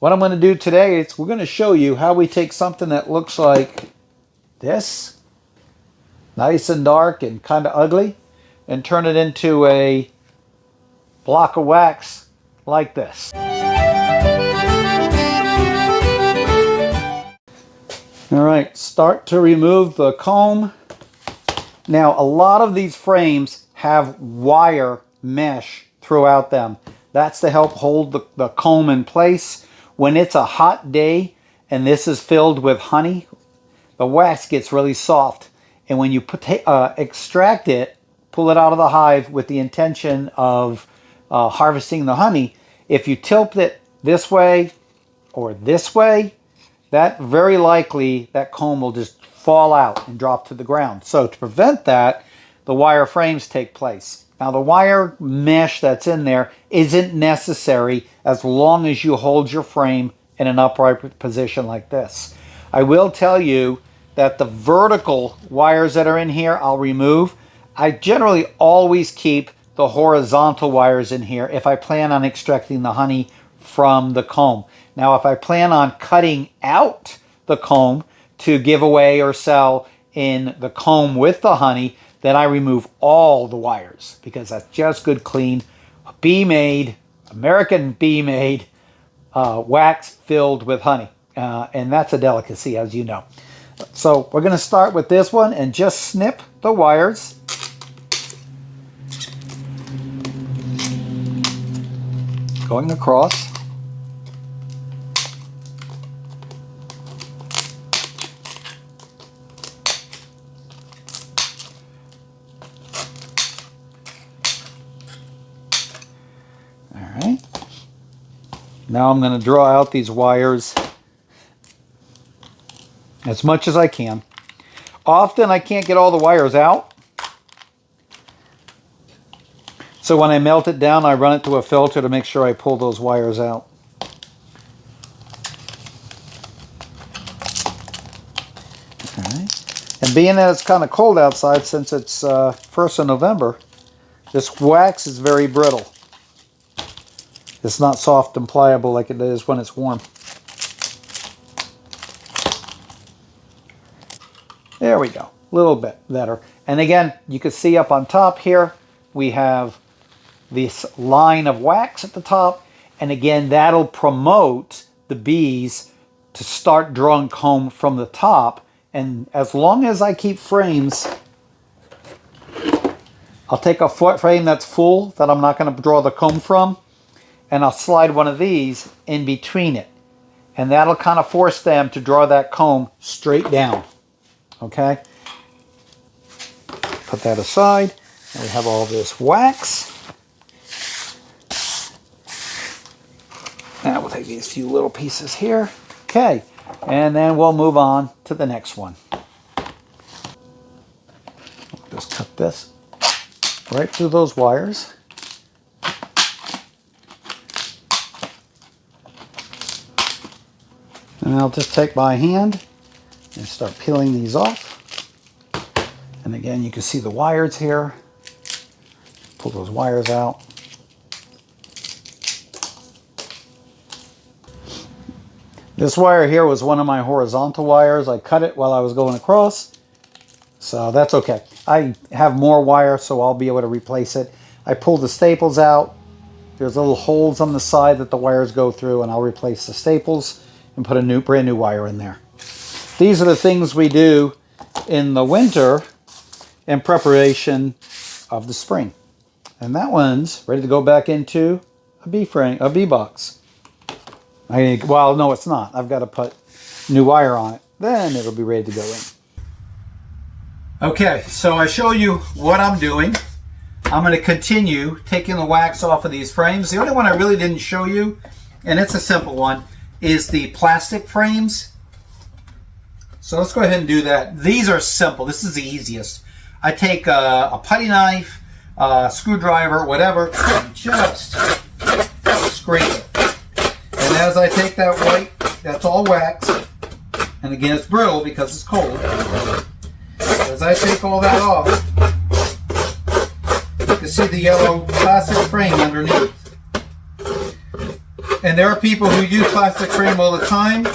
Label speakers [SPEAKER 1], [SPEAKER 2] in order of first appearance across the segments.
[SPEAKER 1] what I'm going to do today is we're going to show you how we take something that looks like this, nice and dark and kind of ugly, and turn it into a block of wax like this. All right, start to remove the comb. Now, a lot of these frames have wire mesh throughout them. That's to help hold the comb in place. When it's a hot day and this is filled with honey, the wax gets really soft. And when you extract it, pull it out of the hive with the intention of harvesting the honey, if you tilt it this way or this way, that very likely that comb will just fall out and drop to the ground. So to prevent that, the wire frames take place. Now the wire mesh that's in there isn't necessary as long as you hold your frame in an upright position like this. I will tell you that the vertical wires that are in here I'll remove. I generally always keep the horizontal wires in here if I plan on extracting the honey from the comb. Now if I plan on cutting out the comb to give away or sell in the comb with the honey, then I remove all the wires because that's just good clean, bee-made, American bee-made wax filled with honey. And that's a delicacy, as you know. So we're going to start with this one and just snip the wires. Going across. Now I'm going to draw out these wires as much as I can. Often I can't get all the wires out. So when I melt it down, I run it through a filter to make sure I pull those wires out. Okay. And being that it's kind of cold outside, since it's 1st of November, this wax is very brittle. It's not soft and pliable like it is when it's warm. There we go, a little bit better. And again, you can see up on top here, we have this line of wax at the top. And again, that'll promote the bees to start drawing comb from the top. And as long as I keep frames, I'll take a frame that's full that I'm not going to draw the comb from, and I'll slide one of these in between it. And that'll kind of force them to draw that comb straight down. Okay? Put that aside. And we have all this wax. Now we'll take these few little pieces here. Okay. And then we'll move on to the next one. Just cut this right through those wires. And I'll just take my hand and start peeling these off. And again, you can see the wires here. Pull those wires out. This wire here was one of my horizontal wires. I cut it while I was going across, so that's okay. I have more wire, so I'll be able to replace it. I pulled the staples out. There's little holes on the side that the wires go through, and I'll replace the staples and put a brand new wire in there. These are the things we do in the winter in preparation of the spring. And that one's ready to go back into a bee box. Well, no, it's not. I've got to put new wire on it. Then it'll be ready to go in. Okay, so I show you what I'm doing. I'm going to continue taking the wax off of these frames. The only one I really didn't show you, and it's a simple one, is the plastic frames. So let's go ahead and do that. These are simple. This is the easiest. I take a putty knife, a screwdriver, whatever, and just scrape it. And as I take that white, that's all wax, and again it's brittle because it's cold. As I take all that off, you can see the yellow plastic frame underneath. And there are people who use plastic frame all the time.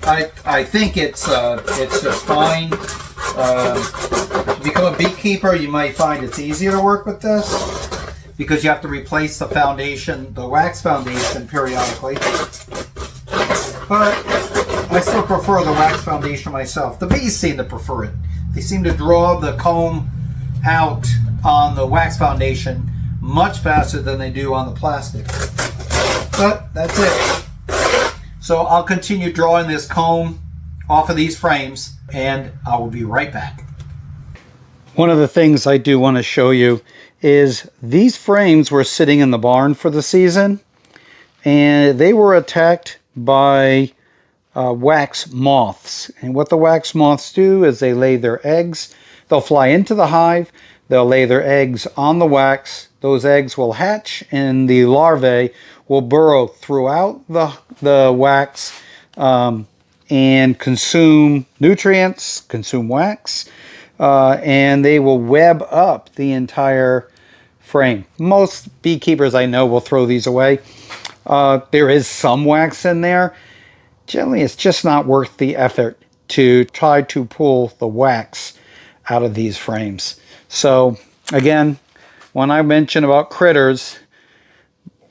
[SPEAKER 1] I think it's just fine. To become a beekeeper, you might find it's easier to work with this because you have to replace the foundation, the wax foundation, periodically. But I still prefer the wax foundation myself. The bees seem to prefer it. They seem to draw the comb out on the wax foundation much faster than they do on the plastic. But that's it. So I'll continue drawing this comb off of these frames and I will be right back. One of the things I do want to show you is these frames were sitting in the barn for the season and they were attacked by wax moths. And what the wax moths do is they lay their eggs. They'll fly into the hive. They'll lay their eggs on the wax. Those eggs will hatch and the larvae will burrow throughout the wax and consume nutrients, consume wax, and they will web up the entire frame. Most beekeepers I know will throw these away. There is some wax in there. Generally, it's just not worth the effort to try to pull the wax out of these frames. So again, when I mention about critters,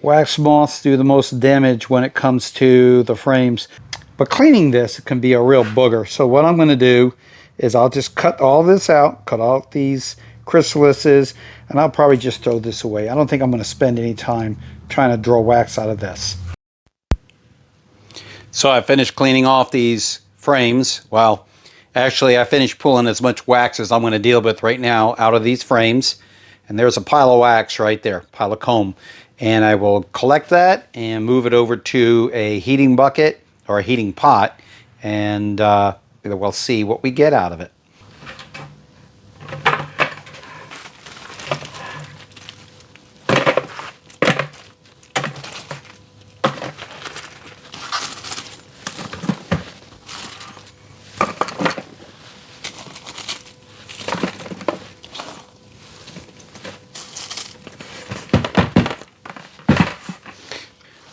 [SPEAKER 1] wax moths do the most damage when it comes to the frames. But cleaning this can be a real booger. So what I'm going to do is I'll just cut all this out, cut out these chrysalises, and I'll probably just throw this away. I don't think I'm going to spend any time trying to draw wax out of this. So I finished cleaning off these frames. Well, actually I finished pulling as much wax as I'm going to deal with right now out of these frames. And there's a pile of wax right there, pile of comb. And I will collect that and move it over to a heating bucket or a heating pot, and we'll see what we get out of it.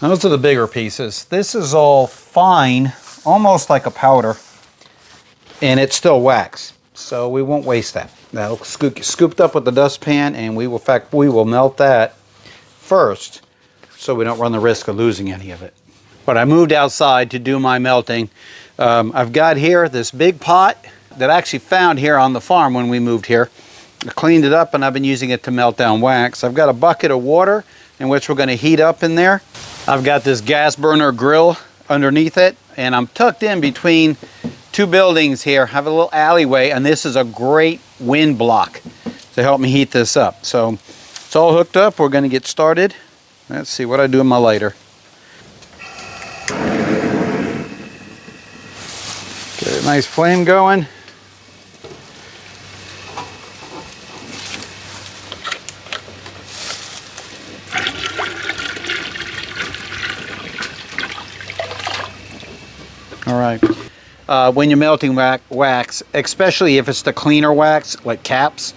[SPEAKER 1] Those are the bigger pieces. This is all fine, almost like a powder, and it's still wax. So we won't waste that. That'll scooped up with the dustpan, and we will melt that first, so we don't run the risk of losing any of it. But I moved outside to do my melting. I've got here this big pot that I actually found here on the farm when we moved here. I cleaned it up, and I've been using it to melt down wax. I've got a bucket of water in which we're going to heat up in there. I've got this gas burner grill underneath it, and I'm tucked in between two buildings here. I have a little alleyway, and this is a great wind block to help me heat this up. So it's all hooked up. We're going to get started. Let's see what I do with my lighter. Get a nice flame going. All right. When you're melting wax, especially if it's the cleaner wax, like caps,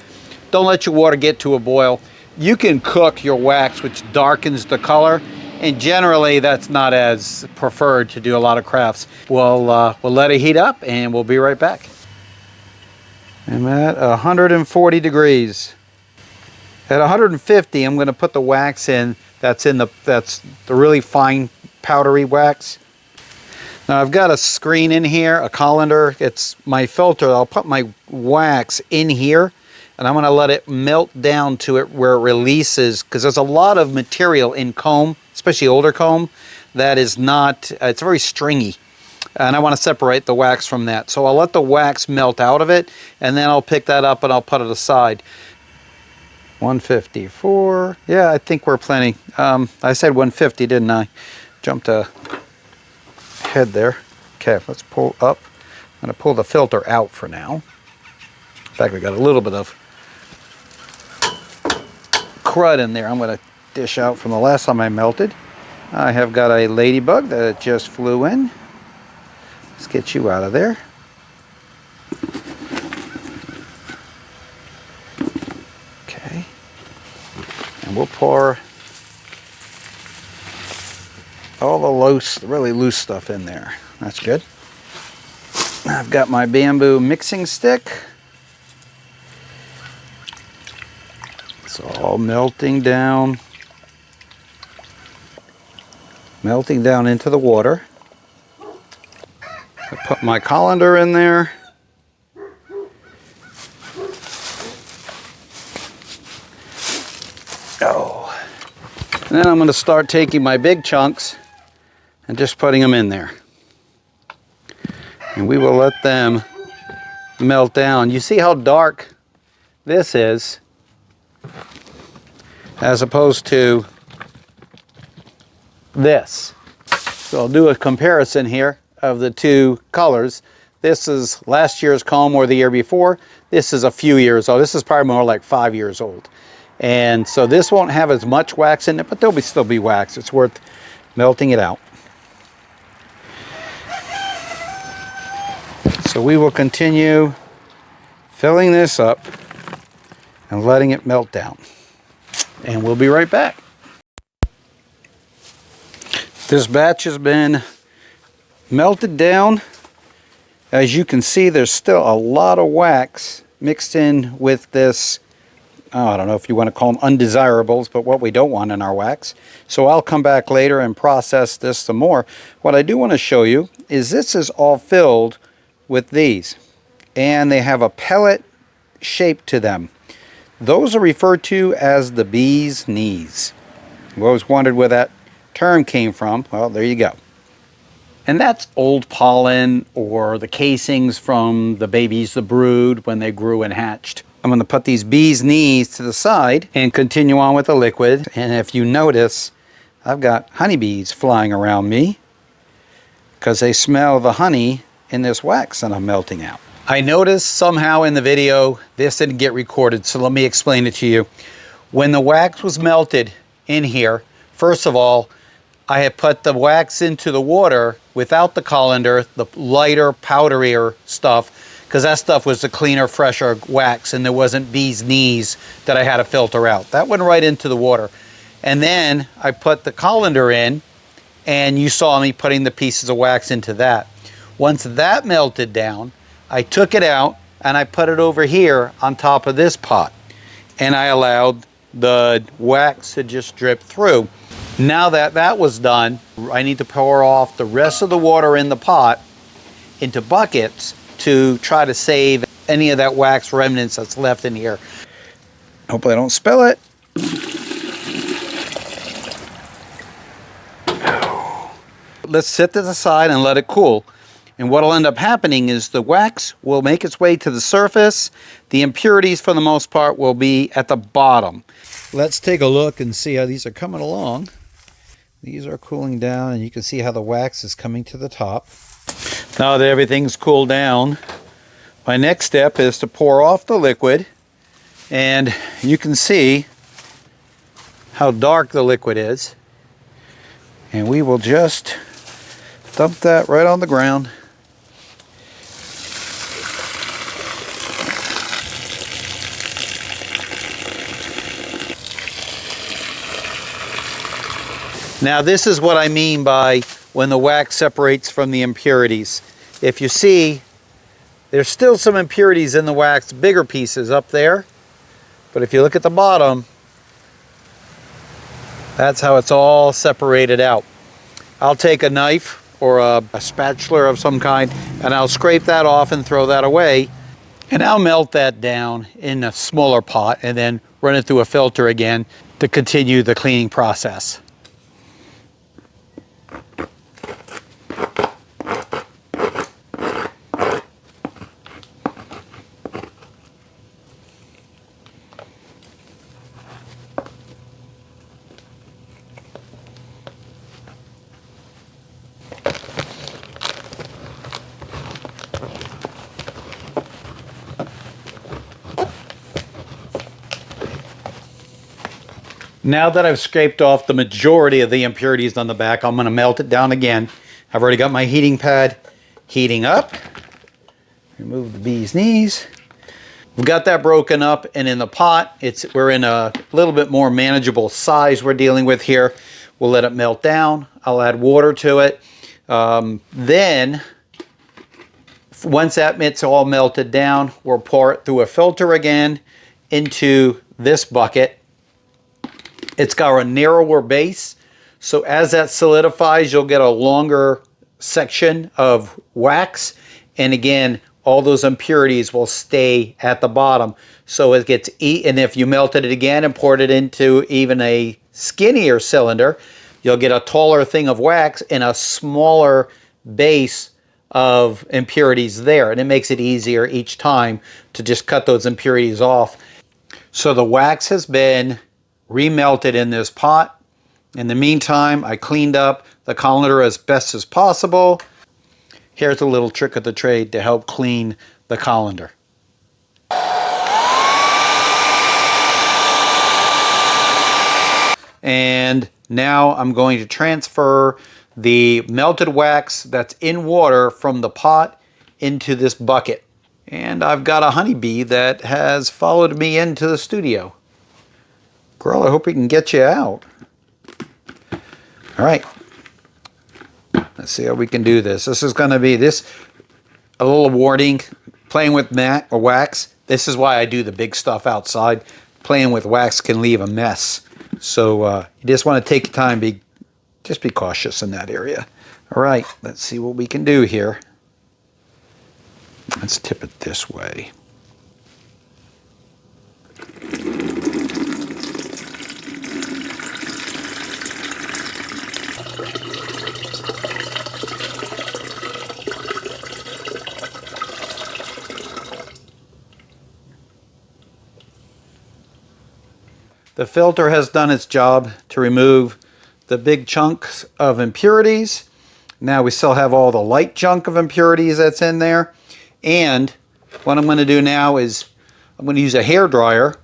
[SPEAKER 1] don't let your water get to a boil. You can cook your wax, which darkens the color, and generally that's not as preferred to do a lot of crafts. We'll let it heat up, and we'll be right back. I'm at 140 degrees. At 150, I'm going to put the wax in. That's the really fine powdery wax. Now I've got a screen in here, a colander. It's my filter. I'll put my wax in here, and I'm going to let it melt down to it where it releases, because there's a lot of material in comb, especially older comb, that is not, it's very stringy. And I want to separate the wax from that. So I'll let the wax melt out of it, and then I'll pick that up and I'll put it aside. 154. Yeah, I think we're plenty. I said 150, didn't I? Jumped ahead there. Okay, let's pull up. I'm going to pull the filter out for now. In fact, we got a little bit of crud in there. I'm going to dish out from the last time I melted. I have got a ladybug that just flew in. Let's get you out of there. Okay. And we'll pour all the loose, really loose stuff in there. That's good. I've got my bamboo mixing stick. It's all melting down into the water. I put my colander in there. Oh. And then I'm going to start taking my big chunks and just putting them in there. And we will let them melt down. You see how dark this is as opposed to this. So I'll do a comparison here of the two colors. This is last year's comb or the year before. This is a few years old. This is probably more like 5 years old. And so this won't have as much wax in it, but there'll still be wax. It's worth melting it out. So we will continue filling this up and letting it melt down. And we'll be right back. This batch has been melted down. As you can see, there's still a lot of wax mixed in with this, I don't know if you want to call them undesirables, but what we don't want in our wax. So I'll come back later and process this some more. What I do want to show you is this is all filled with these, and they have a pellet shape to them. Those are referred to as the bee's knees. You always wondered where that term came from. Well, there you go. And that's old pollen or the casings from the babies, the brood, when they grew and hatched. I'm going to put these bee's knees to the side and continue on with the liquid. And if you notice, I've got honeybees flying around me because they smell the honey in this wax that I'm melting out. I noticed somehow in the video this didn't get recorded, so let me explain it to you. When the wax was melted in here, first of all, I had put the wax into the water without the colander, the lighter, powderier stuff, because that stuff was the cleaner, fresher wax, and there wasn't bee's knees that I had to filter out. That went right into the water. And then I put the colander in, and you saw me putting the pieces of wax into that. Once that melted down, I took it out and I put it over here on top of this pot. And I allowed the wax to just drip through. Now that that was done, I need to pour off the rest of the water in the pot into buckets to try to save any of that wax remnants that's left in here. Hopefully I don't spill it. Let's set this aside and let it cool. And what will end up happening is the wax will make its way to the surface. The impurities, for the most part, will be at the bottom. Let's take a look and see how these are coming along. These are cooling down, and you can see how the wax is coming to the top. Now that everything's cooled down, my next step is to pour off the liquid. And you can see how dark the liquid is. And we will just dump that right on the ground. Now this is what I mean by when the wax separates from the impurities. If you see, there's still some impurities in the wax, bigger pieces up there. But if you look at the bottom, that's how it's all separated out. I'll take a knife or a spatula of some kind, and I'll scrape that off and throw that away. And I'll melt that down in a smaller pot and then run it through a filter again to continue the cleaning process. Now that I've scraped off the majority of the impurities on the back, I'm going to melt it down again. I've already got my heating pad heating up. Remove the bee's knees. We've got that broken up, and in the pot, we're in a little bit more manageable size we're dealing with here. We'll let it melt down. I'll add water to it. Then, once that's all melted down, we'll pour it through a filter again into this bucket. It's got a narrower base, so as that solidifies, you'll get a longer section of wax. And again, all those impurities will stay at the bottom. So it gets and if you melted it again and poured it into even a skinnier cylinder, you'll get a taller thing of wax and a smaller base of impurities there. And it makes it easier each time to just cut those impurities off. So the wax has been remelted in this pot. In the meantime, I cleaned up the colander as best as possible. Here's a little trick of the trade to help clean the colander. And now I'm going to transfer the melted wax that's in water from the pot into this bucket. And I've got a honeybee that has followed me into the studio. Girl, I hope we can get you out. All right. Let's see how we can do this. This is going to be a little warning. Playing with wax. This is why I do the big stuff outside. Playing with wax can leave a mess. So you just want to take your time. Just be cautious in that area. All right. Let's see what we can do here. Let's tip it this way. The filter has done its job to remove the big chunks of impurities. Now we still have all the light junk of impurities that's in there. And what I'm going to do now is I'm going to use a hair dryer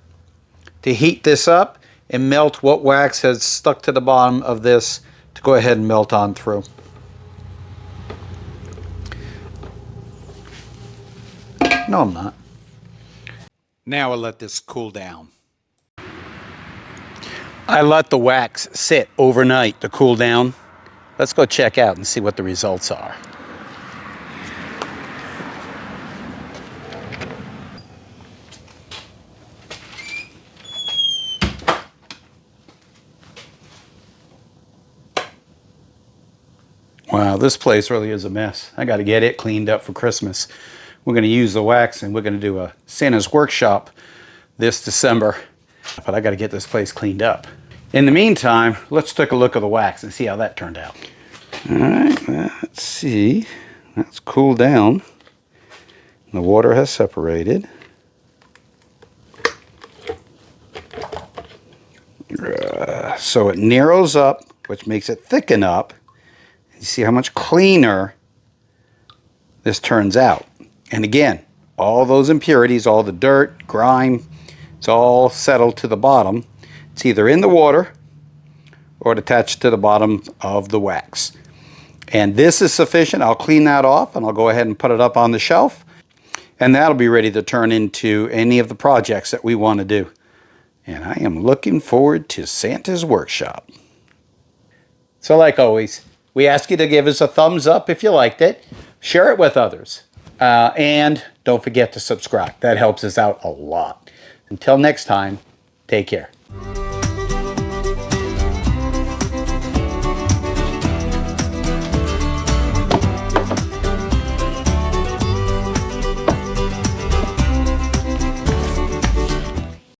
[SPEAKER 1] to heat this up and melt what wax has stuck to the bottom of this to go ahead and melt on through. No, I'm not. Now I'll let this cool down. I let the wax sit overnight to cool down. Let's go check out and see what the results are. Wow, this place really is a mess. I got to get it cleaned up for Christmas. We're going to use the wax and we're going to do a Santa's workshop this December. But I got to get this place cleaned up. In the meantime, let's take a look at the wax and see how that turned out. All right, let's see. That's cooled down. The water has separated. So it narrows up, which makes it thicken up. You see how much cleaner this turns out. And again, all those impurities, all the dirt, grime, it's all settled to the bottom. It's either in the water or attached to the bottom of the wax. And this is sufficient. I'll clean that off and I'll go ahead and put it up on the shelf. And that'll be ready to turn into any of the projects that we want to do. And I am looking forward to Santa's workshop. So like always, we ask you to give us a thumbs up if you liked it. Share it with others. And don't forget to subscribe. That helps us out a lot. Until next time, take care.